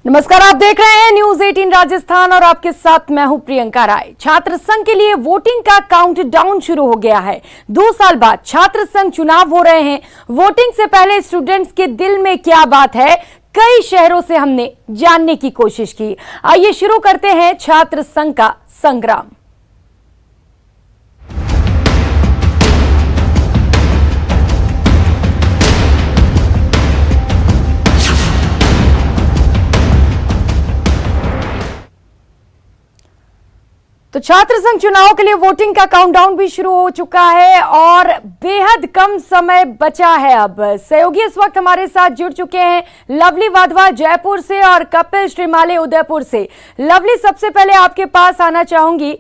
नमस्कार, आप देख रहे हैं न्यूज 18 राजस्थान और आपके साथ मैं हूं प्रियंका राय। छात्र संघ के लिए वोटिंग का काउंटडाउन शुरू हो गया है। 2 साल बाद छात्र संघ चुनाव हो रहे हैं। वोटिंग से पहले स्टूडेंट्स के दिल में क्या बात है, कई शहरों से हमने जानने की कोशिश की। आइए शुरू करते हैं छात्र संघ का संग्राम। तो छात्र संघ चुनाव के लिए वोटिंग का काउंटडाउन भी शुरू हो चुका है और बेहद कम समय बचा है। अब सहयोगी इस वक्त हमारे साथ जुड़ चुके हैं, लवली वाधवा जयपुर से और कपिल श्रीमाले उदयपुर से। लवली, सबसे पहले आपके पास आना चाहूंगी।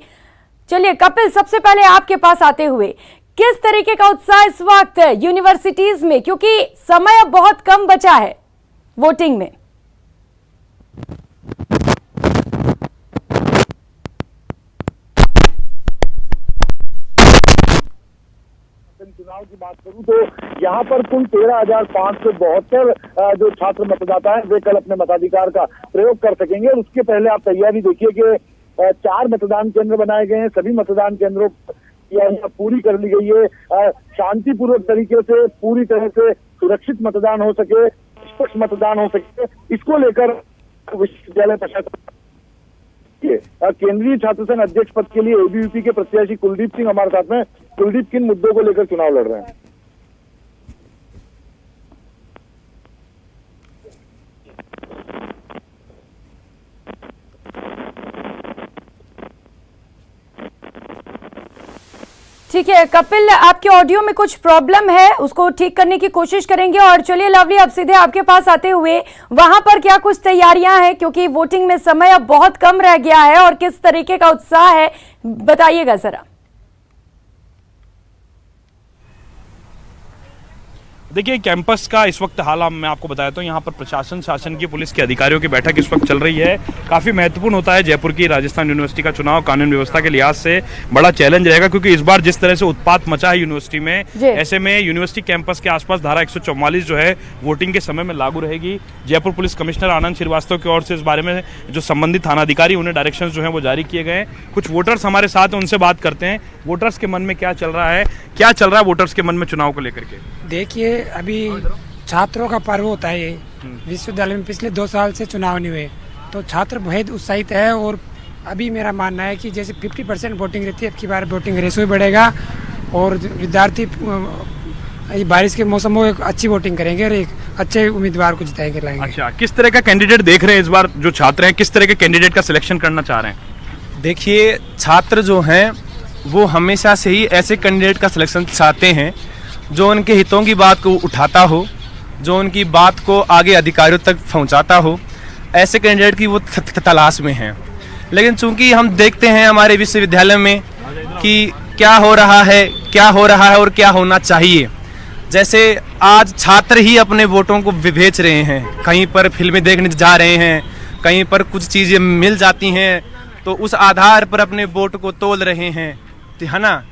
चलिए कपिल, सबसे पहले आपके पास आते हुए किस तरीके का उत्साह इस वक्त यूनिवर्सिटीज में, क्योंकि समय अब बहुत कम बचा है वोटिंग में? चुनाव की बात करूं तो यहाँ पर कुल 13,572 जो छात्र मतदाता हैं वे कल अपने मताधिकार का प्रयोग कर सकेंगे। और उसके पहले आप तैयारी देखिए कि 4 मतदान केंद्र बनाए गए हैं। सभी मतदान केंद्रों तैयारियां पूरी कर ली गई है। शांतिपूर्वक तरीके से, पूरी तरह से सुरक्षित मतदान हो सके, निष्पक्ष मतदान हो सके, इसको लेकर विश्वविद्यालय प्रशासन केंद्रीय छात्र संघ अध्यक्ष पद के लिए एबीवीपी के प्रत्याशी कुलदीप सिंह हमारे साथ में। कुलदीप, किन मुद्दों को लेकर चुनाव लड़ रहे हैं? ठीक है कपिल, आपके ऑडियो में कुछ प्रॉब्लम है, उसको ठीक करने की कोशिश करेंगे। और चलिए लवली, अब सीधे आपके पास आते हुए वहां पर क्या कुछ तैयारियां हैं, क्योंकि वोटिंग में समय अब बहुत कम रह गया है और किस तरीके का उत्साह है, बताइएगा जरा। देखिए, कैंपस का इस वक्त हाल मैं आपको बताया तो यहाँ पर प्रशासन, शासन की, पुलिस के अधिकारियों की बैठक इस वक्त चल रही है। काफ़ी महत्वपूर्ण होता है जयपुर की राजस्थान यूनिवर्सिटी का चुनाव। कानून व्यवस्था के लिहाज से बड़ा चैलेंज रहेगा, क्योंकि इस बार जिस तरह से उत्पात मचा है यूनिवर्सिटी में, ऐसे में यूनिवर्सिटी कैंपस के आसपास धारा 144 जो है वोटिंग के समय में लागू रहेगी। जयपुर पुलिस कमिश्नर आनंद श्रीवास्तव की ओर से इस बारे में जो संबंधित थानाधिकारी, उन्हें डायरेक्शन जो है वो जारी किए गए हैं। कुछ वोटर्स हमारे साथ हैं, उनसे बात करते हैं। वोटर्स के मन में क्या चल रहा है, क्या चल रहा है वोटर्स के मन में चुनाव को लेकर के? देखिए, अभी छात्रों का पर्व होता है ये। विश्वविद्यालय में पिछले 2 साल से चुनाव नहीं हुए, तो छात्र बहुत उत्साहित है। और अभी मेरा मानना है कि जैसे 50% वोटिंग रहती है, अब की बार वोटिंग रेशो बढ़ेगा और विद्यार्थी बारिश के मौसम में एक अच्छी वोटिंग करेंगे और एक अच्छे उम्मीदवार को जिताएंगे, लाएंगे। अच्छा, किस तरह का कैंडिडेट देख रहे हैं इस बार जो छात्र हैं, किस तरह के कैंडिडेट का सिलेक्शन करना चाह रहे हैं? देखिए, छात्र जो हैं वो हमेशा से ही ऐसे कैंडिडेट का सिलेक्शन चाहते हैं जो उनके हितों की बात को उठाता हो, जो उनकी बात को आगे अधिकारियों तक पहुंचाता हो। ऐसे कैंडिडेट की वो तलाश में हैं। लेकिन चूंकि हम देखते हैं हमारे विश्वविद्यालय में कि क्या हो रहा है और क्या होना चाहिए। जैसे आज छात्र ही अपने वोटों को बेच रहे हैं, कहीं पर फिल्में देखने जा रहे हैं, कहीं पर कुछ चीज़ें मिल जाती हैं तो उस आधार पर अपने वोट को तोल रहे हैं, है ना।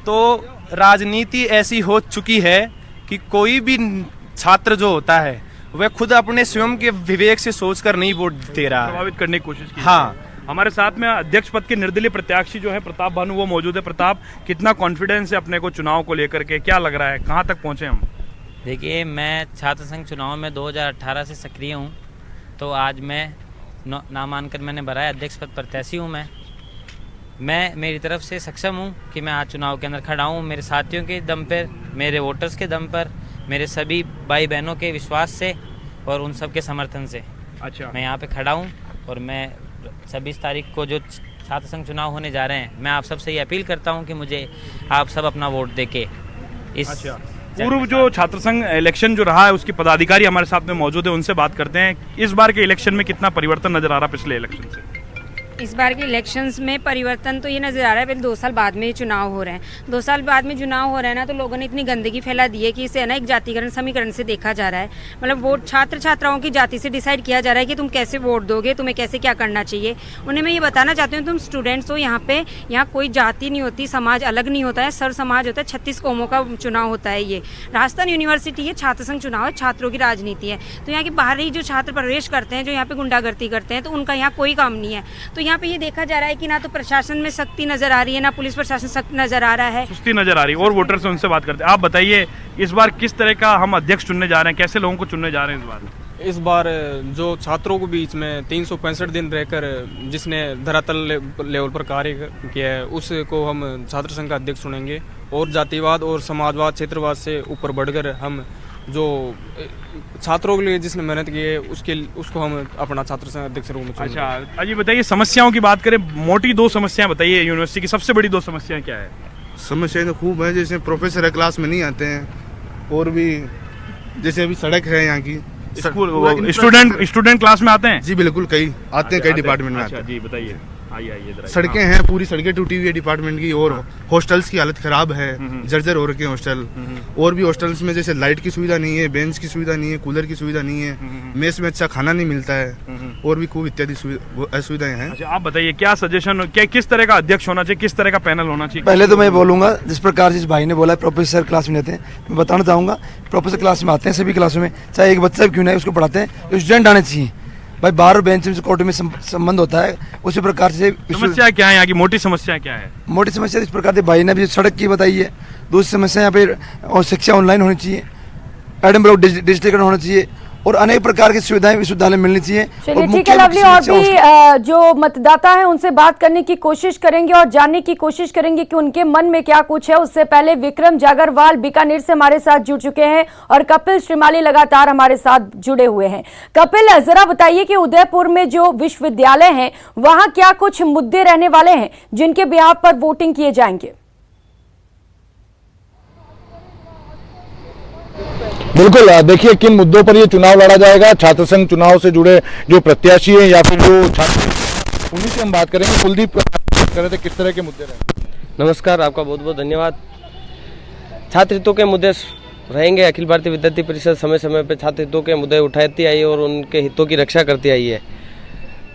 तो राजनीति ऐसी हो चुकी है कि कोई भी छात्र जो होता है वह खुद अपने स्वयं के विवेक से सोचकर नहीं वोट दे रहा है, प्रभावित करने की कोशिश की। हाँ, हमारे साथ में अध्यक्ष पद के निर्दलीय प्रत्याशी जो है प्रताप भानु, वो मौजूद है। प्रताप, कितना कॉन्फिडेंस है अपने को चुनाव को लेकर के, क्या लग रहा है, कहाँ तक पहुँचे हम? देखिए, मैं छात्र संघ चुनाव में 2018 से सक्रिय हूँ, तो आज मैं नामांकन मैंने भरा है, अध्यक्ष पद प्रत्याशी हूँ। मैं मेरी तरफ से सक्षम हूँ कि मैं आज चुनाव के अंदर खड़ा हूँ। मेरे साथियों के दम पर, मेरे वोटर्स के दम पर, मेरे सभी भाई बहनों के विश्वास से और उन सब के समर्थन से अच्छा, मैं यहाँ पे खड़ा हूँ। और मैं 26 तारीख को जो छात्र संघ चुनाव होने जा रहे हैं, मैं आप सबसे ये अपील करता हूँ कि मुझे आप सब अपना वोट देके इस पूर्व जो छात्र संघ इलेक्शन जो रहा है उसके पदाधिकारी हमारे साथ में मौजूद है, उनसे बात करते हैं। इस बार के इलेक्शन में कितना परिवर्तन नजर आ रहा पिछले इलेक्शन से? इस बार के इलेक्शंस में परिवर्तन तो ये नज़र आ रहा है, पहले 2 साल बाद में ये चुनाव हो रहे हैं। 2 साल बाद में चुनाव हो रहा है ना, तो लोगों ने इतनी गंदगी फैला दी है कि इसे ना एक जातिकरण समीकरण से देखा जा रहा है। मतलब वोट छात्र छात्राओं की जाति से डिसाइड किया जा रहा है कि तुम कैसे वोट दोगे, तुम्हें कैसे क्या करना चाहिए। उन्हें मैं ये बताना चाहती हूँ, तुम स्टूडेंट्स हो यहाँ कोई जाति नहीं होती, समाज अलग नहीं होता है, सर समाज होता है। 36 कौमों का चुनाव होता है। ये राजस्थान यूनिवर्सिटी है, छात्र संघ चुनाव है, छात्रों की राजनीति है। तो यहाँ के बाहरी जो छात्र प्रवेश करते हैं, जो यहाँ पे गुंडागर्दी करते हैं, तो उनका यहाँ कोई काम नहीं है। तो यहाँ पे ये देखा जा रहा है कि ना तो प्रशासन में सख्ती नजर आ रही है, ना पुलिस प्रशासन सख्त नजर आ रहा है, सुस्ती नजर आ रही है। और वोटर से उनसे बात करते हैं। आप बताइए, इस बार किस तरह का हम अध्यक्ष चुनने जा रहे हैं, कैसे लोगों को चुनने जा रहे हैं इस बार? इस बार जो छात्रों के बीच में 365 दिन रहकर जिसने धरातल लेवल पर कार्य किया है, उसको हम छात्र संघ का अध्यक्ष चुनेंगे। और जातिवाद और समाजवाद क्षेत्रवाद से ऊपर बढ़कर हम जो छात्रों के लिए जिसने मेहनत की है उसको हम अपना छात्र संघ अध्यक्ष रूप में चुनेंगे। अच्छा अजी बताइए, समस्याओं की बात करें, मोटी 2 समस्याएं बताइए यूनिवर्सिटी की। सबसे बड़ी 2 समस्याएं क्या है? समस्याएं तो खूब है, जैसे प्रोफेसर क्लास में नहीं आते हैं, और भी जैसे अभी सड़क है यहाँ की। स्कूल स्टूडेंट क्लास में आते हैं? जी बिल्कुल, कई आते हैं, कई डिपार्टमेंट में आते हैं। जी बताइए, आइए जरा। सड़कें हैं, पूरी सड़कें टूटी हुई है डिपार्टमेंट की, और हॉस्टल्स की हालत खराब है, जर्जर हो रखे हैं हॉस्टल। और भी हॉस्टल्स में जैसे लाइट की सुविधा नहीं है, बेंच की सुविधा नहीं है, कूलर की सुविधा नहीं है, मेस में अच्छा खाना नहीं मिलता है, और भी खूब इत्यादि असुविधाएं हैं। अच्छा आप बताइए, क्या सजेशन, क्या किस तरह का अध्यक्ष होना चाहिए, किस तरह का पैनल होना चाहिए? पहले तो मैं बोलूंगा, जिस प्रकार जिस भाई ने बोला प्रोफेसर क्लास में रहते हैं, मैं बताना चाहूंगा प्रोफेसर क्लास में आते हैं, सभी क्लासों में, चाहे एक बच्चा क्यों ना उसको पढ़ाते हैं, स्टूडेंट आने चाहिए भाई। बाहर बेंच में कोर्ट में संबंध होता है, उसी प्रकार से। समस्या क्या है यहाँ की, मोटी समस्या क्या है? मोटी समस्या इस प्रकार से भाई ने भी सड़क की बताई है। दूसरी समस्या यहाँ पे और शिक्षा ऑनलाइन होनी चाहिए, एडम ब्लॉक डिजिटलीकरण होना चाहिए, और अनेक प्रकार की सुविधाएं विश्वविद्यालय मिलनी चाहिए। चलिए ठीक है लवली, और भी जो मतदाता हैं उनसे बात करने की कोशिश करेंगे और जानने की कोशिश करेंगे कि उनके मन में क्या कुछ है। उससे पहले विक्रम जागरवाल बीकानेर से हमारे साथ जुड़ चुके हैं और कपिल श्रीमाली लगातार हमारे साथ जुड़े हुए हैं। कपिल, जरा बताइए कि उदयपुर में जो विश्वविद्यालय है वहां क्या कुछ मुद्दे रहने वाले हैं जिनके बिहाव पर वोटिंग किए जाएंगे? बिल्कुल, देखिए किन मुद्दों पर ये चुनाव लड़ा जाएगा। छात्र संघ चुनाव से जुड़े जो प्रत्याशी हैं या फिर जो छात्र, उन्हीं से हम बात करेंगे। कुलदीप कर रहे थे, किस तरह के मुद्दे रहेंगे? नमस्कार, आपका बहुत बहुत धन्यवाद। छात्र हितों के मुद्दे रहेंगे। अखिल भारतीय विद्यार्थी परिषद समय समय पर छात्र हितों के मुद्दे उठाती आई है और उनके हितों की रक्षा करती आई है।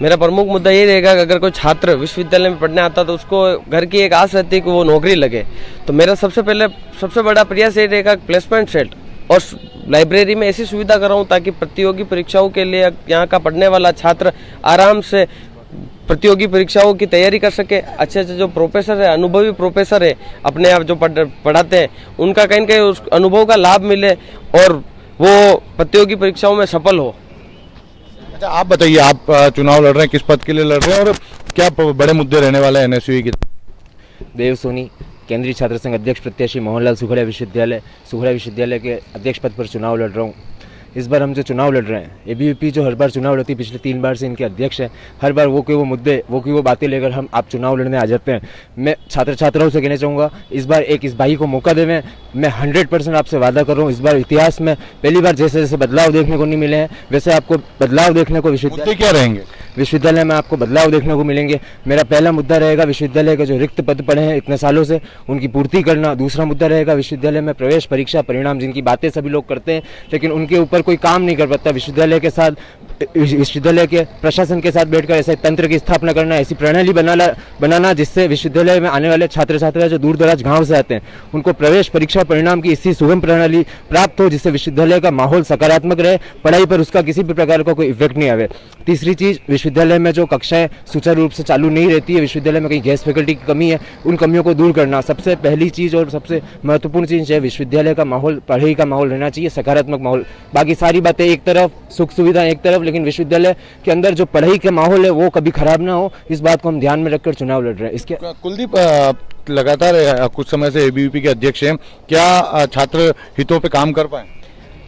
मेरा प्रमुख मुद्दा ये रहेगा कि अगर कोई छात्र विश्वविद्यालय में पढ़ने आता तो उसको घर की एक आस रहती है कि वो नौकरी लगे। तो मेरा सबसे बड़ा प्रयास ये रहेगा प्लेसमेंट सेट और लाइब्रेरी में ऐसी सुविधा कराऊं ताकि प्रतियोगी परीक्षाओं के लिए यहाँ का पढ़ने वाला छात्र आराम से प्रतियोगी परीक्षाओं की तैयारी कर सके। अच्छे जो प्रोफेसर है, अनुभवी प्रोफेसर है, अपने आप जो पढ़ाते हैं, उनका कहीं न कहीं उस अनुभव का लाभ मिले और वो प्रतियोगी परीक्षाओं में सफल हो। अच्छा आप बताइए, आप चुनाव लड़ रहे हैं, किस पद के लिए लड़ रहे हैं और क्या बड़े मुद्दे रहने वाले हैं एनएसयूई के? देव सोनी, केंद्रीय छात्र संघ अध्यक्ष प्रत्याशी मोहनलाल सुखड़िया विश्वविद्यालय के अध्यक्ष पद पर चुनाव लड़ रहा हूँ। इस बार हम जो चुनाव लड़ रहे हैं, एबीवीपी जो हर बार चुनाव लड़ती है, पिछले 3 बार से इनके अध्यक्ष हैं, हर बार वो मुद्दे वो बातें लेकर हम आप चुनाव लड़ने आ जाते हैं। मैं छात्राओं से कहना चाहूँगा, इस बार इस भाई को मौका देवें। मैं 100% आपसे वादा कर रहा हूँ, इस बार इतिहास में पहली बार जैसे बदलाव देखने को नहीं मिले हैं, वैसे आपको बदलाव देखने को विश्वविद्यालय में आपको बदलाव देखने को मिलेंगे। मेरा पहला मुद्दा रहेगा विश्वविद्यालय के जो रिक्त पद पड़े हैं इतने सालों से, उनकी पूर्ति करना। दूसरा मुद्दा रहेगा विश्वविद्यालय में प्रवेश परीक्षा परिणाम, जिनकी बातें सभी लोग करते हैं लेकिन उनके ऊपर कोई काम नहीं कर पाता। विश्वविद्यालय के साथ, विश्वविद्यालय के प्रशासन के साथ बैठकर ऐसे तंत्र की स्थापना करना, ऐसी प्रणाली बनाना जिससे विश्वविद्यालय में आने वाले छात्र छात्रा जो दूर दराज गाँव से आते हैं उनको प्रवेश परीक्षा परिणाम की इसी सुगम प्रणाली प्राप्त हो, जिससे विश्वविद्यालय का माहौल सकारात्मक रहे, पढ़ाई पर उसका किसी भी प्रकार का कोई इफेक्ट नहीं आवे। तीसरी चीज, विश्वविद्यालय में जो कक्षाएं सुचारू रूप से चालू नहीं रहती है, विश्वविद्यालय में कहीं गेस्ट फैकल्टी की कमी है, उन कमियों को दूर करना सबसे पहली चीज और सबसे महत्वपूर्ण चीज है। विश्वविद्यालय का माहौल, पढ़ाई का माहौल रहना चाहिए, सकारात्मक माहौल। बाकी सारी बातें एक तरफ, सुख सुविधा एक तरफ, लेकिन विश्वविद्यालय के अंदर जो पढ़ाई का माहौल है वो कभी खराब ना हो, इस बात को हम ध्यान में रखकर चुनाव लड़ रहे हैं। इसके कुलदीप, लगातार कुछ समय से एबीवीपी के अध्यक्ष हैं, क्या छात्र हितों पे काम कर पाए?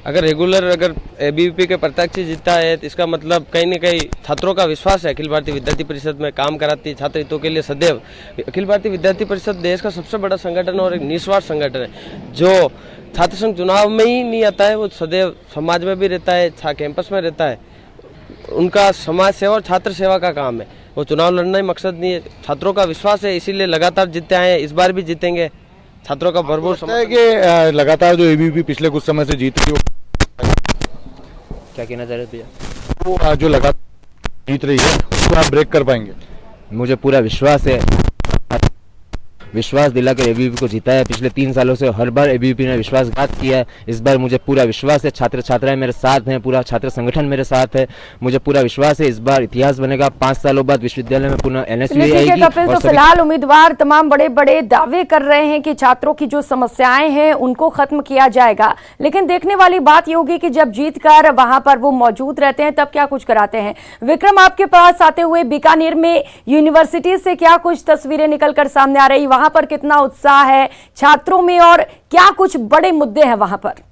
अगर एबीवीपी के प्रत्याशी जीता है तो इसका मतलब कहीं न कहीं छात्रों का विश्वास है अखिल भारतीय विद्यार्थी परिषद में काम कराती है छात्र हितों के लिए सदैव। अखिल भारतीय विद्यार्थी परिषद देश का सबसे बड़ा संगठन और एक निस्वार्थ संगठन है, जो छात्र संघ चुनाव में ही नहीं आता है, वो सदैव समाज में भी रहता है, कैंपस में रहता है। उनका समाज सेवा और छात्र सेवा का काम है। वो चुनाव लड़ना ही मकसद नहीं है। छात्रों का विश्वास है, इसीलिए लगातार जीतते आए हैं, इस बार भी जीतेंगे। छात्रों का भरपूर लगता है कि लगातार जो एबीवीपी पिछले कुछ समय से जीत रही है, क्या कहना चाह रहे थे भैया? वो जो लगातार जीत रही है उसको आप ब्रेक कर पाएंगे? मुझे पूरा विश्वास है, विश्वास दिलाकर एबीवीपी को जिताया। पिछले 3 सालों से हर बार एबीवीपी ने विश्वासघात किया है, इस बार मुझे पूरा विश्वास है। छात्र छात्राएं मेरे साथ हैं, पूरा छात्र संगठन मेरे साथ है, मुझे पूरा विश्वास है इस बार इतिहास बनेगा। 5 सालों बाद विश्वविद्यालय में पुनः एनएसयूआई आएगी। कपिल, तो फिलहाल उम्मीदवार तमाम बड़े बड़े दावे कर रहे हैं कि छात्रों की जो समस्याएं हैं उनको खत्म किया जाएगा, लेकिन देखने वाली बात ये होगी कि जब जीत कर वहां पर वो मौजूद रहते हैं तब क्या कुछ कराते हैं। विक्रम, आपके पास आते हुए बीकानेर में यूनिवर्सिटी से क्या कुछ तस्वीरें निकलकर सामने आ रही, वहां पर कितना उत्साह है छात्रों में और क्या कुछ बड़े मुद्दे हैं वहां पर?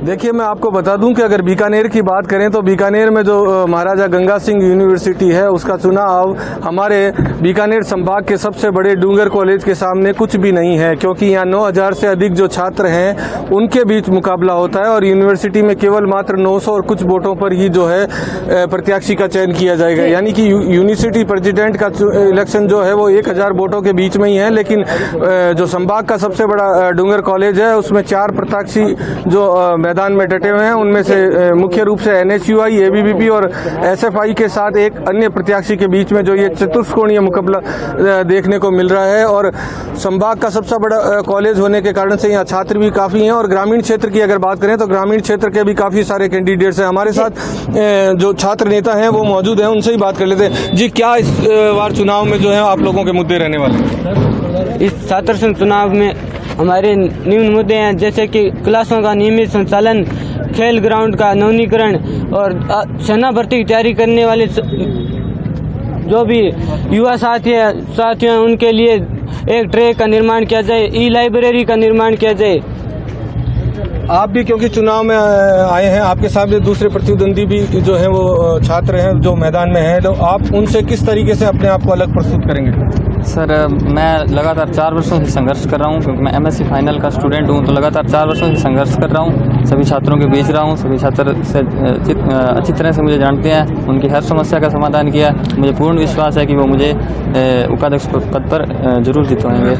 देखिए, मैं आपको बता दूं कि अगर बीकानेर की बात करें तो बीकानेर में जो महाराजा गंगा सिंह यूनिवर्सिटी है उसका चुनाव हमारे बीकानेर संभाग के सबसे बड़े डूंगर कॉलेज के सामने कुछ भी नहीं है, क्योंकि यहाँ 9000 से अधिक जो छात्र हैं उनके बीच मुकाबला होता है और यूनिवर्सिटी में केवल मात्र 900 और कुछ वोटों पर ही जो है प्रत्याशी का चयन किया जाएगा। यानी कि यूनिवर्सिटी प्रेसिडेंट का इलेक्शन जो है वो 1000 वोटों के बीच में ही है, लेकिन जो संभाग का सबसे बड़ा डूंगर कॉलेज है उसमें 4 प्रत्याशी जो मैदान में डटे हुए हैं, उनमें से मुख्य रूप से एनएसयूआई, एबीवीपी और एसएफआई के साथ एक अन्य प्रत्याशी के बीच में जो ये चतुष्कोणीय मुकाबला देखने को मिल रहा है। और संभाग का सबसे बड़ा कॉलेज होने के कारण से यहाँ छात्र भी काफ़ी हैं और ग्रामीण क्षेत्र की अगर बात करें तो ग्रामीण क्षेत्र के भी काफ़ी सारे कैंडिडेट्स हैं। हमारे साथ जो छात्र नेता हैं वो मौजूद हैं, उनसे ही बात कर लेते हैं। जी, क्या इस बार चुनाव में जो है आप लोगों के मुद्दे रहने वाले हैं? इस छात्र संघ चुनाव में हमारे निम्न मुद्दे हैं, जैसे कि क्लासों का नियमित संचालन, खेल ग्राउंड का नवीनीकरण और सेना भर्ती की तैयारी करने वाले जो भी युवा साथी हैं उनके लिए एक ट्रैक का निर्माण किया जाए, ई लाइब्रेरी का निर्माण किया जाए। आप भी क्योंकि चुनाव में आए हैं, आपके सामने दूसरे प्रतिद्वंदी भी जो है वो छात्र हैं जो मैदान में हैं, तो आप उनसे किस तरीके से अपने आप को अलग प्रस्तुत करेंगे? सर, मैं लगातार 4 वर्षों से संघर्ष कर रहा हूं, क्योंकि मैं एमएससी फाइनल का स्टूडेंट हूं, तो लगातार 4 वर्षों से संघर्ष कर रहा हूं, सभी छात्रों के बीच रहा हूं, सभी छात्र से अच्छी तरह से मुझे जानते हैं, उनकी हर समस्या का समाधान किया। मुझे पूर्ण विश्वास है कि वो मुझे उपाध्यक्ष पद पर जरूर जितवाएंगे।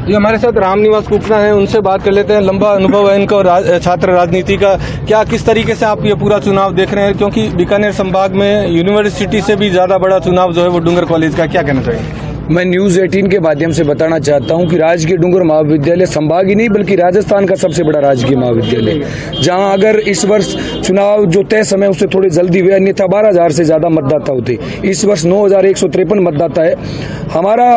ये हमारे साथ रामनिवास कुपना है, उनसे बात कर लेते हैं। लंबा अनुभव है इनका और छात्र राजनीति का, क्या किस तरीके से आप ये पूरा चुनाव देख रहे हैं, क्योंकि बीकानेर संभाग में यूनिवर्सिटी से भी ज़्यादा बड़ा चुनाव जो है वो डूंगर कॉलेज का, क्या कहना चाहिए? मैं न्यूज़ 18 के माध्यम से बताना चाहता हूं कि राजकीय डूंगर महाविद्यालय संभाग ही नहीं बल्कि राजस्थान का सबसे बड़ा राजकीय महाविद्यालय, जहां अगर इस वर्ष चुनाव जो तय समय उससे थोड़े जल्दी हुए, अन्यथा 12,000 से ज़्यादा मतदाता होते। इस वर्ष 9,153 मतदाता है। हमारा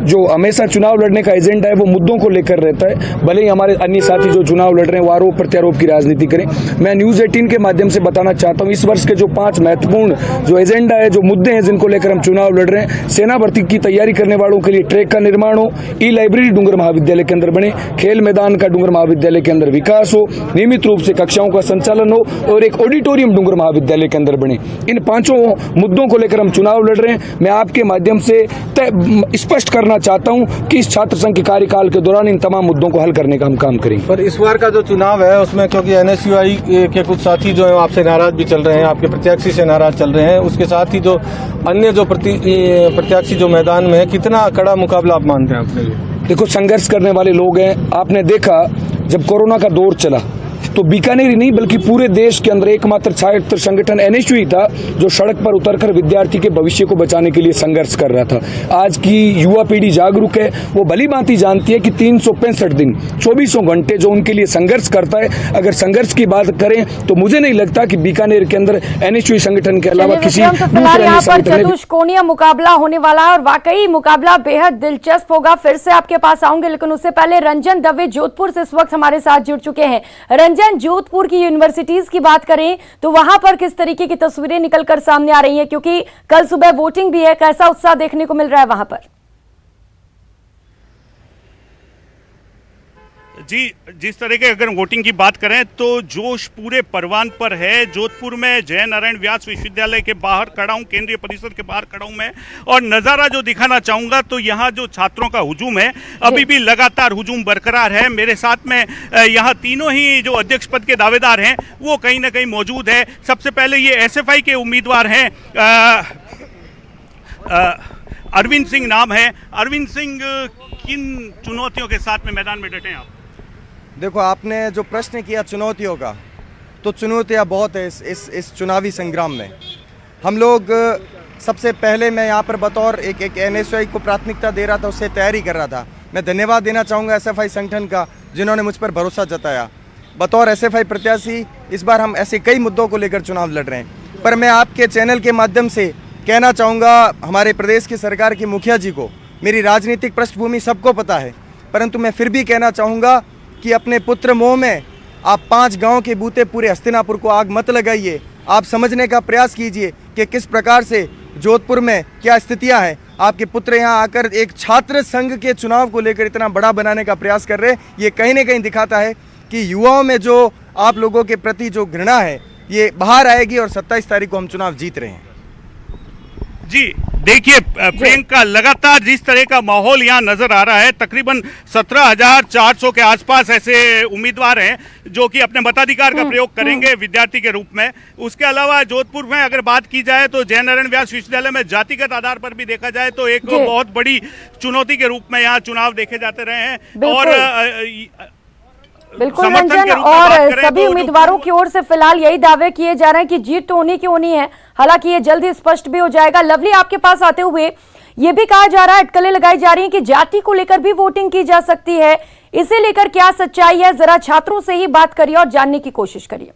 जो हमेशा चुनाव लड़ने का एजेंडा है वो मुद्दों को लेकर रहता है, भले ही हमारे अन्य साथी जो चुनाव लड़ रहे हैं वो आरोप प्रत्यारोप की राजनीति करें। मैं न्यूज़ 18 के माध्यम से बताना चाहता हूँ इस वर्ष के जो 5 महत्वपूर्ण जो एजेंडा है, जो मुद्दे हैं जिनको लेकर हम चुनाव लड़ रहे हैं, सेना भर्ती की तैयारी करने वालों के लिए ट्रैक का निर्माण हो, ई लाइब्रेरी डूंगर महाविद्यालय के अंदर बने, खेल मैदान का डूंगर महाविद्यालय के अंदर विकास हो, नियमित रूप से कक्षाओं का संचालन हो और एक ऑडिटोरियम डूंगर महाविद्यालय के अंदर बने। इन 5 मुद्दों को लेकर हम चुनाव लड़ रहे हैं। मैं आपके माध्यम से स्पष्ट करना चाहता हूं कि इस छात्र संघ के कार्यकाल के दौरान इन तमाम मुद्दों को हल करने का हम काम करेंगे। पर इस बार का जो चुनाव है उसमें क्योंकि एनएसयूआई के कुछ साथी जो है आपसे नाराज भी चल रहे हैं, आपके प्रत्याशी से नाराज चल रहे हैं, उसके साथ ही जो अन्य जो प्रत्याशी जो मैदान में है, कितना कड़ा मुकाबला आप मानते हैं अपने लिए? देखो, संघर्ष करने वाले लोग हैं। आपने देखा जब कोरोना का दौर चला तो बीकानेर ही नहीं बल्कि पूरे देश के अंदर एकमात्र छात्र संगठन एनएसयूआई था जो सड़क पर उतरकर विद्यार्थी के भविष्य को बचाने के लिए संघर्ष कर रहा था। आज की युवा पीढ़ी जागरूक है, वो भली भांति जानती है कि 365 दिन 24 घंटे जो उनके लिए संघर्ष करता है। अगर संघर्ष की बात करें तो मुझे नहीं लगता कि बीकानेर के अंदर एनएसयूआई संगठन के अलावा किसी यहाँ पर चतुष्कोणीय मुकाबला होने वाला है और वाकई मुकाबला बेहद दिलचस्प होगा। फिर से आपके पास आऊंगे, लेकिन उससे पहले रंजन दवे जोधपुर से इस वक्त हमारे साथ जुड़ चुके हैं। रंजन, जोधपुर की यूनिवर्सिटीज की बात करें तो वहां पर किस तरीके की तस्वीरें निकलकर सामने आ रही हैं, क्योंकि कल सुबह वोटिंग भी है, कैसा उत्साह देखने को मिल रहा है वहां पर? जी, जिस तरह के अगर वोटिंग की बात करें तो जोश पूरे परवान पर है। जोधपुर में जय नारायण व्यास विश्वविद्यालय के बाहर खड़ा हूँ, केंद्रीय परिषद के बाहर खड़ा हूँ मैं, और नज़ारा जो दिखाना चाहूँगा तो यहाँ जो छात्रों का हुजूम है अभी भी लगातार हुजूम बरकरार है। मेरे साथ में यहाँ तीनों ही जो अध्यक्ष पद के दावेदार हैं वो कहीं ना कहीं मौजूद है। सबसे पहले ये SFI के उम्मीदवार हैं, अरविंद सिंह नाम है। अरविंद सिंह, किन चुनौतियों के साथ में मैदान में डटे हैं आप? देखो, आपने जो प्रश्न किया चुनौतियों का, तो चुनौतियां बहुत है इस चुनावी संग्राम में। हम लोग सबसे पहले मैं यहाँ पर बतौर एक NSY को प्राथमिकता दे रहा था, उससे तैयारी कर रहा था। मैं धन्यवाद देना चाहूँगा SFI संगठन का, जिन्होंने मुझ पर भरोसा जताया। बतौर SFI प्रत्याशी इस बार हम ऐसे कई मुद्दों को लेकर चुनाव लड़ रहे हैं, पर मैं आपके चैनल के माध्यम से कहना चाहूँगा हमारे प्रदेश की सरकार के मुखिया जी को, मेरी राजनीतिक पृष्ठभूमि सबको पता है, परंतु मैं फिर भी कहना चाहूँगा कि अपने पुत्र मोह में आप 5 गांव के बूते पूरे हस्तिनापुर को आग मत लगाइए। आप समझने का प्रयास कीजिए कि किस प्रकार से जोधपुर में क्या स्थितियां हैं। आपके पुत्र यहां आकर एक छात्र संघ के चुनाव को लेकर इतना बड़ा बनाने का प्रयास कर रहे हैं। ये कहीं ना कहीं दिखाता है कि युवाओं में जो आप लोगों के प्रति जो घृणा है ये बाहर आएगी, और 27 तारीख को हम चुनाव जीत रहे हैं। जी देखिए प्रियंका, लगातार जिस तरह का माहौल यहाँ नजर आ रहा है, तकरीबन 17,400 के आसपास ऐसे उम्मीदवार हैं जो कि अपने मताधिकार का प्रयोग करेंगे विद्यार्थी के रूप में। उसके अलावा जोधपुर में अगर बात की जाए तो जय नारायण व्यास विश्वविद्यालय में जातिगत आधार पर भी देखा जाए तो एक बहुत बड़ी चुनौती के रूप में यहाँ चुनाव देखे जाते रहे हैं। और बिल्कुल रंजन, और सभी उम्मीदवारों की ओर से फिलहाल यही दावे किए जा रहे हैं कि जीत तो उन्हीं की होनी है। हालांकि ये जल्दी स्पष्ट भी हो जाएगा। लवली, आपके पास आते हुए ये भी कहा जा रहा है, अटकलें लगाई जा रही हैं कि जाति को लेकर भी वोटिंग की जा सकती है। इसे लेकर क्या सच्चाई है, जरा छात्रों से ही बात करिए और जानने की कोशिश करिए।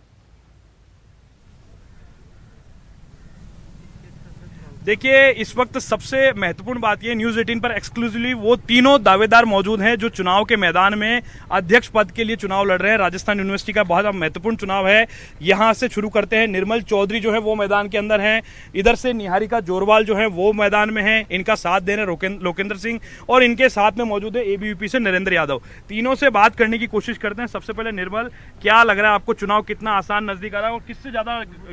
देखिए, इस वक्त सबसे महत्वपूर्ण बात ये, न्यूज़ 18 पर एक्सक्लूसिवली वो तीनों दावेदार मौजूद हैं जो चुनाव के मैदान में अध्यक्ष पद के लिए चुनाव लड़ रहे हैं। राजस्थान यूनिवर्सिटी का बहुत महत्वपूर्ण चुनाव है। यहां से शुरू करते हैं। निर्मल चौधरी जो है वो मैदान के अंदर हैं, इधर से निहारिका जोरवाल जो है वो मैदान में है, इनका साथ दे रहे लोकेंद्र सिंह, और इनके साथ में मौजूद है ABVP से नरेंद्र यादव। तीनों से बात करने की कोशिश करते हैं। सबसे पहले निर्मल, क्या लग रहा है आपको, चुनाव कितना आसान नजदीक आ रहा है और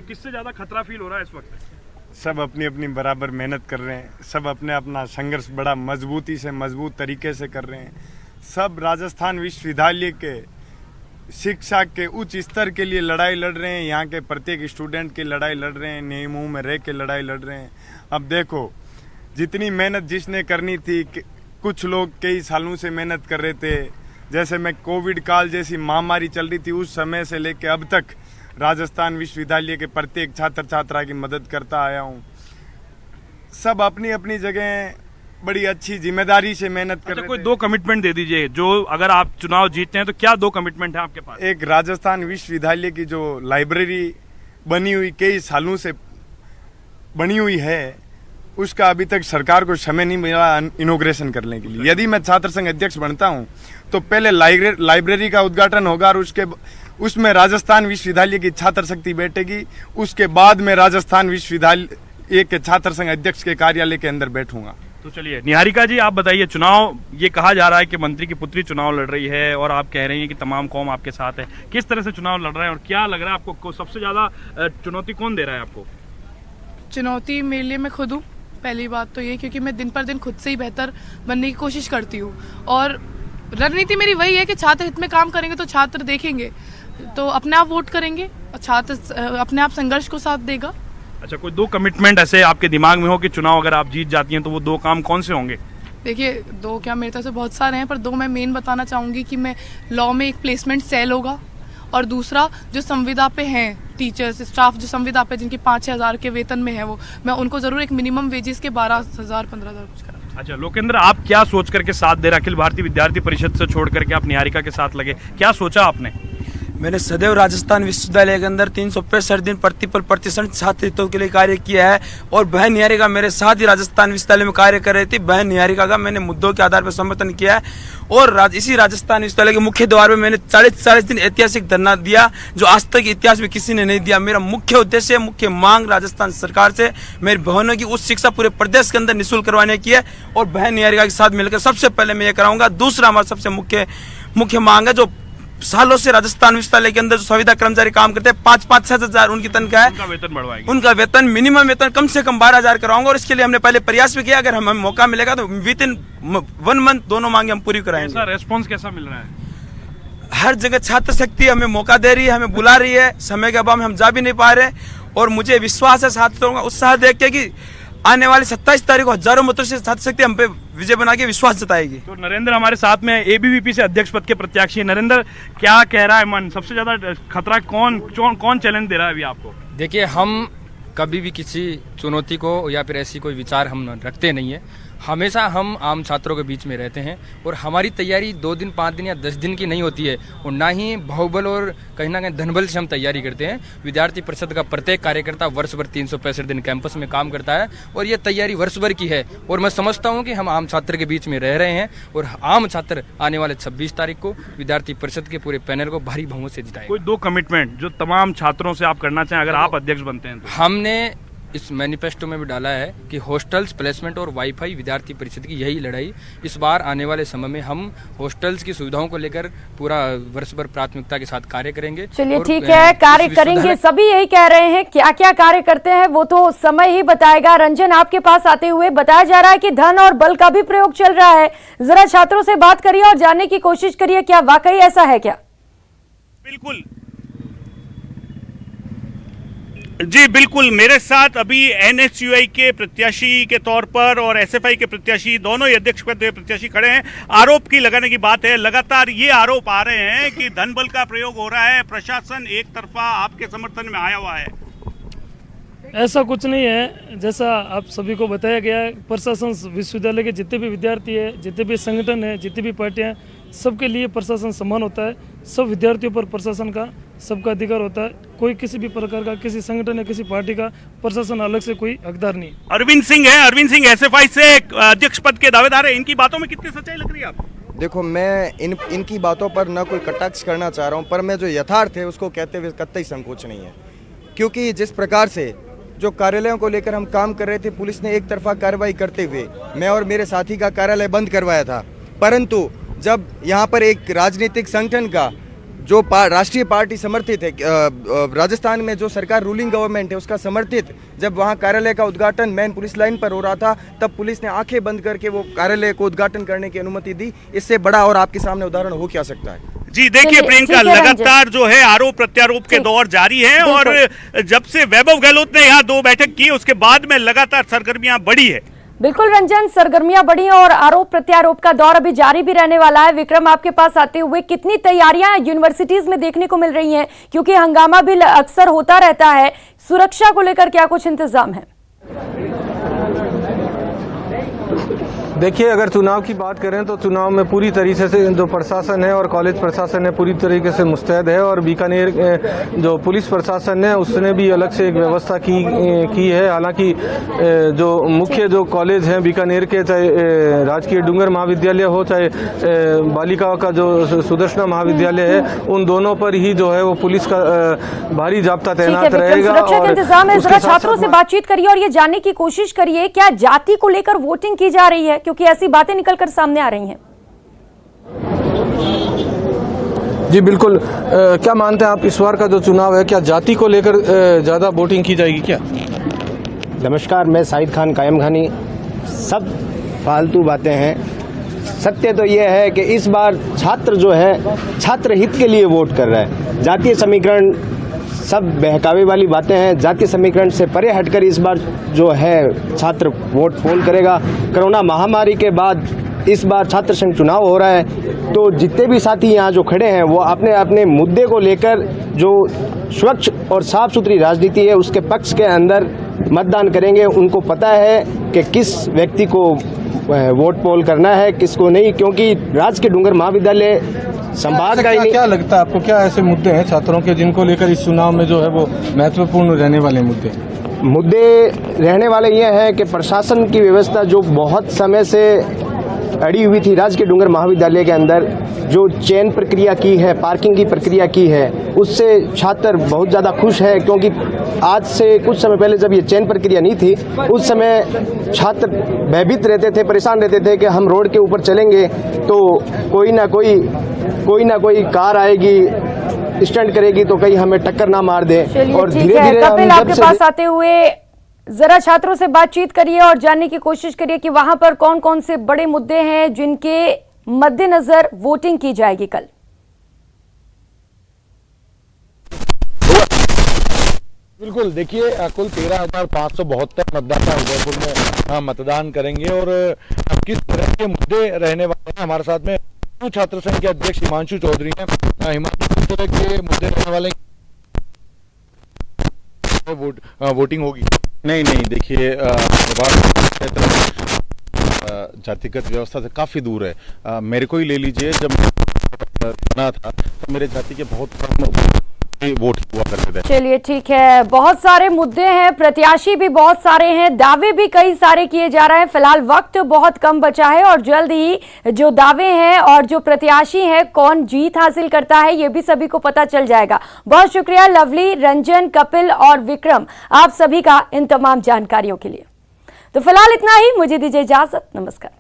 किससे ज्यादा खतरा फील हो रहा है इस वक्त? सब अपनी अपनी बराबर मेहनत कर रहे हैं, सब अपना संघर्ष बड़ा मजबूत तरीके से कर रहे हैं। सब राजस्थान विश्वविद्यालय के शिक्षा के उच्च स्तर के लिए लड़ाई लड़ रहे हैं। यहाँ के प्रत्येक स्टूडेंट की लड़ाई लड़ रहे हैं, नियमों में रह के लड़ाई लड़ रहे हैं। अब देखो, जितनी मेहनत जिसने करनी थी, कुछ लोग कई सालों से मेहनत कर रहे थे। जैसे मैं कोविड काल जैसी महामारी चल रही थी, उस समय से लेके अब तक राजस्थान विश्वविद्यालय के प्रत्येक छात्र छात्रा की मदद करता आया हूँ। सब अपनी अपनी जगह बड़ी अच्छी जिम्मेदारी से मेहनत कर रहे थे। कोई 2 कमिटमेंट दे दीजिए, जो अगर आप चुनाव जीतते हैं तो क्या 2 कमिटमेंट है आपके पास? एक, राजस्थान विश्वविद्यालय की जो लाइब्रेरी बनी हुई कई सालों से बनी हुई है, उसका अभी तक सरकार को समय नहीं मिला इनॉग्रेशन करने के लिए। यदि मैं छात्र संघ अध्यक्ष बनता हूं तो पहले लाइब्रेरी का उद्घाटन होगा और उसमें राजस्थान विश्वविद्यालय की छात्र शक्ति बैठेगी। उसके बाद में राजस्थान विश्वविद्यालय के छात्र संघ अध्यक्ष के कार्यालय के अंदर बैठूंगा। तो चलिए निहारिका जी, आप बताइए, चुनाव ये कहा जा रहा है कि मंत्री की पुत्री चुनाव लड़ रही है और आप कह रही हैं कि तमाम कौम आपके साथ है। किस तरह से चुनाव लड़ रहे हैं और क्या लग रहा है आपको, सबसे ज्यादा चुनौती कौन दे रहा है आपको? चुनौती मेरे लिए मैं खुद हूँ, पहली बात तो ये, क्योंकि मैं दिन पर दिन खुद से ही बेहतर बनने की कोशिश करती हूँ। और रणनीति मेरी वही है कि छात्र हित में काम करेंगे तो छात्र देखेंगे तो अपने आप वोट करेंगे और छात्र अपने आप संघर्ष को साथ देगा। अच्छा, कोई 2 कमिटमेंट ऐसे आपके दिमाग में हो कि चुनाव अगर आप जीत जाती हैं तो वो 2 काम कौन से होंगे? देखिए, 2 क्या, मेरे तरफ से बहुत सारे हैं, पर 2 मैं मेन बताना चाहूँगी कि मैं लॉ में एक प्लेसमेंट सेल होगा, और दूसरा जो संविदा पे हैं टीचर्स स्टाफ जो संविदा पे जिनकी 5-6 हज़ार के वेतन में है, वो मैं उनको जरूर एक मिनिमम वेजेस के 12,000-15,000 कुछ करा। अच्छा लोकेंद्र, आप क्या सोच करके साथ दे रहे? अखिल भारतीय विद्यार्थी परिषद से छोड़ करके आप निहारिका के साथ लगे, क्या सोचा आपने? मैंने सदैव राजस्थान विश्वविद्यालय के अंदर 365 दिन प्रतिपल प्रतिक्षण छात्र हितों के लिए कार्य किया है, और बहन निहारिका मेरे साथ ही राजस्थान विश्वविद्यालय में कार्य कर रही थी। बहन निहारिका का मैंने मुद्दों के आधार पर समर्थन किया है, और इसी राजस्थान विश्वविद्यालय के मुख्य द्वार में मैंने 40 दिन ऐतिहासिक धरना दिया, जो आज तक इतिहास में किसी ने नहीं दिया। मेरा मुख्य उद्देश्य, मुख्य मांग राजस्थान सरकार से मेरी बहनों की उच्च शिक्षा पूरे प्रदेश के अंदर निःशुल्क करवाने की है, और बहन निहारिका के साथ मिलकर सबसे पहले मैं ये कराऊंगा। दूसरा, हमारा सबसे मुख्य मुख्य मांग है। जो सालों से राजस्थान विश्वविद्यालय के अंदर जो संविदा कर्मचारी काम करते हैं 5-5-6 हजार उनकी तनख्वाह है, उनका वेतन बढ़वाएंगे। उनका वेतन मिनिमम वेतन कम से कम 12,000 कराऊंगा और इसके लिए हमने पहले प्रयास भी किया। अगर हमें मौका मिलेगा तो विद इन 1 मंथ दोनों मांगे हम पूरी कराएंगे। कैसा रेस्पॉन्स कैसा मिल रहा है? हर जगह छात्र शक्ति हमें मौका दे रही है, हमें बुला रही है। समय के अभाव में हम जा भी नहीं पा रहे और मुझे विश्वास है छात्रों का उत्साह देख के कि आने वाली 27 तारीख को हजारों मतों से छात्र शक्ति हम पे विजय बना के विश्वास जताएगी। तो नरेंद्र हमारे साथ में एबीवीपी से अध्यक्ष पद के प्रत्याशी है। नरेंद्र, क्या कह रहा है मन? सबसे ज्यादा खतरा कौन चैलेंज दे रहा है अभी आपको? देखिए, हम कभी भी किसी चुनौती को या फिर ऐसी कोई विचार हम रखते नहीं है। हमेशा हम आम छात्रों के बीच में रहते हैं और हमारी तैयारी 2 दिन 5 दिन या 10 दिन की नहीं होती है और ना ही बाहुबल और कहीं ना कहीं धनबल से हम तैयारी करते हैं। विद्यार्थी परिषद का प्रत्येक कार्यकर्ता वर्ष भर 365 दिन कैंपस में काम करता है और ये तैयारी वर्ष भर की है और मैं समझता हूँ कि हम आम छात्र के बीच में रह रहे हैं और आम छात्र आने वाले 26 तारीख को विद्यार्थी परिषद के पूरे पैनल को भारी बहुमत से जिताएंगे। कोई 2 कमिटमेंट जो तमाम छात्रों से आप करना चाहें अगर आप अध्यक्ष बनते हैं तो? हमने इस मैनिफेस्टो में भी डाला है कि हॉस्टल्स, प्लेसमेंट और वाईफाई विद्यार्थी परिषद की यही लड़ाई। इस बार आने वाले समय में हम हॉस्टल्स की सुविधाओं को लेकर पूरा वर्ष भर प्राथमिकता के साथ कार्य करेंगे। चलिए ठीक है, कार्य करेंगे, सभी यही कह रहे हैं। क्या क्या कार्य करते हैं वो तो समय ही बताएगा। रंजन, आपके पास आते हुए बताया जा रहा है कि धन और बल का भी प्रयोग चल रहा है। जरा छात्रों से बात करिए और जानने की कोशिश करिए, क्या वाकई ऐसा है क्या? बिल्कुल जी, बिल्कुल। मेरे साथ अभी एनएसयूआई के प्रत्याशी के तौर पर और एसएफआई के प्रत्याशी, दोनों ही अध्यक्ष पद के प्रत्याशी खड़े हैं। आरोप की लगाने की बात है, लगातार ये आरोप आ रहे हैं कि धन बल का प्रयोग हो रहा है, प्रशासन एक तरफा आपके समर्थन में आया हुआ है। ऐसा कुछ नहीं है। जैसा आप सभी को बताया गया है, प्रशासन विश्वविद्यालय के जितने भी विद्यार्थी है, जितने भी संगठन है, जितनी भी पार्टियां, सबके लिए प्रशासन समान होता है। सब विद्यार्थियों पर प्रशासन का सबका अधिकार होता है। कोई किसी भी प्रकार का, किसी संगठन या किसी पार्टी का प्रशासन अलग से कोई हकदार नहीं। अरविंद सिंह है, अरविंद सिंह एसएफआई से अध्यक्ष पद के दावेदार है। इनकी बातों में कितनी सच्चाई लग रही है आपको? देखो, मैं इनकी बातों पर न कोई कटाक्ष करना चाह रहा हूँ, पर मैं जो यथार्थ है उसको कहते हुए कतई संकोच नहीं है। क्योंकि जिस प्रकार से जो कार्यालयों को लेकर हम काम कर रहे थे, पुलिस ने एक तरफा कार्रवाई करते हुए मैं और मेरे साथी का कार्यालय बंद करवाया था। परंतु जब यहाँ पर एक राजनीतिक संगठन का जो राष्ट्रीय पार्टी समर्थित है, राजस्थान में जो सरकार रूलिंग गवर्नमेंट है उसका समर्थित, जब वहाँ कार्यालय का उद्घाटन मेन पुलिस लाइन पर हो रहा था, तब पुलिस ने आंखें बंद करके वो कार्यालय को उद्घाटन करने की अनुमति दी। इससे बड़ा और आपके सामने उदाहरण हो क्या सकता है? जी देखिए प्रियंका, लगातार जो है आरोप प्रत्यारोप के दौर जारी है और जब से वैभव गहलोत ने यहाँ 2 बैठक की उसके बाद में लगातार सरगर्मियां बढ़ी है। बिल्कुल रंजन, सरगर्मियां बढ़ी हैं और आरोप प्रत्यारोप का दौर अभी जारी भी रहने वाला है। विक्रम, आपके पास आते हुए कितनी तैयारियां यूनिवर्सिटीज में देखने को मिल रही हैं, क्योंकि हंगामा भी अक्सर होता रहता है। सुरक्षा को लेकर क्या कुछ इंतजाम है? देखिए, अगर चुनाव की बात करें तो चुनाव में पूरी तरीके से जो प्रशासन है और कॉलेज प्रशासन है पूरी तरीके से मुस्तैद है और बीकानेर जो पुलिस प्रशासन है उसने भी अलग से एक व्यवस्था की है। हालांकि जो मुख्य जो कॉलेज हैं बीकानेर के, चाहे राजकीय डूंगर महाविद्यालय हो, चाहे बालिकाओं का जो सुदर्शना महाविद्यालय है, उन दोनों पर ही जो है वो पुलिस का भारी जाब्ता तैनात रहेगा। सुरक्षा के इंतजाम है। जरा छात्रों से बातचीत करिए और ये जानने की कोशिश करिए, क्या जाति को लेकर वोटिंग की जा रही है? क्योंकि ऐसी बातें निकलकर सामने आ रही हैं। जी बिल्कुल, क्या मानते हैं आप, इस बार का जो चुनाव है क्या जाति को लेकर ज्यादा वोटिंग की जाएगी क्या? नमस्कार, मैं साहिद खान कायम खानी। सब फालतू बातें हैं। सत्य तो यह है कि इस बार छात्र जो है छात्र हित के लिए वोट कर रहा है। जातीय समीकरण सब बहकावे वाली बातें हैं। जातीय समीकरण से परे हटकर इस बार जो है छात्र वोट पोल करेगा। कोरोना महामारी के बाद इस बार छात्र संघ चुनाव हो रहा है, तो जितने भी साथी यहाँ जो खड़े हैं वो अपने अपने मुद्दे को लेकर जो स्वच्छ और साफ सुथरी राजनीति है उसके पक्ष के अंदर मतदान करेंगे। उनको पता है कि किस व्यक्ति को वोट पोल करना है, किसको नहीं, क्योंकि राजकीय डूंगर महाविद्यालय संभाग का ही नहीं। क्या लगता है आपको, क्या ऐसे मुद्दे हैं छात्रों के जिनको लेकर इस चुनाव में जो है वो महत्वपूर्ण रहने वाले मुद्दे रहने वाले ये हैं कि प्रशासन की व्यवस्था जो बहुत समय से अड़ी हुई थी राजकीय डूंगर महाविद्यालय के अंदर, जो चयन प्रक्रिया की है, पार्किंग की प्रक्रिया की है, उससे छात्र बहुत ज़्यादा खुश है। क्योंकि आज से कुछ समय पहले जब ये चयन प्रक्रिया नहीं थी, उस समय छात्र भयभीत रहते थे, परेशान रहते थे कि हम रोड के ऊपर चलेंगे तो कोई ना कोई कार आएगी, स्टंट करेगी तो कहीं हमें टक्कर ना मार दे। और धीरे धीरे कपिल, आपके पास आते हुए जरा छात्रों से बातचीत करिए और जानने की कोशिश करिए कि वहां पर कौन कौन से बड़े मुद्दे हैं जिनके मद्देनजर वोटिंग की जाएगी कल। बिल्कुल, देखिए कुल 13,572 मतदाता उदयपुर में मतदान करेंगे और किस तरह के मुद्दे रहने वाले हैं। हमारे साथ में छात्र संघ के अध्यक्ष हिमांशु चौधरी हैं। हिमांशु, किस तरह के मुद्दे रहने वाले वोटिंग होगी? नहीं, देखिए जातिगत व्यवस्था से काफ़ी दूर है। मेरे को ही ले लीजिए, जब बना था तो मेरे जाति के बहुत कम वोट हुआ करते थे। चलिए ठीक है, बहुत सारे मुद्दे हैं, प्रत्याशी भी बहुत सारे हैं, दावे भी कई सारे किए जा रहे हैं। फिलहाल वक्त बहुत कम बचा है और जल्द ही जो दावे हैं और जो प्रत्याशी हैं कौन जीत हासिल करता है ये भी सभी को पता चल जाएगा। बहुत शुक्रिया लवली, रंजन, कपिल और विक्रम, आप सभी का इन तमाम जानकारियों के लिए। तो फिलहाल इतना ही, मुझे दीजिए इजाजत, नमस्कार।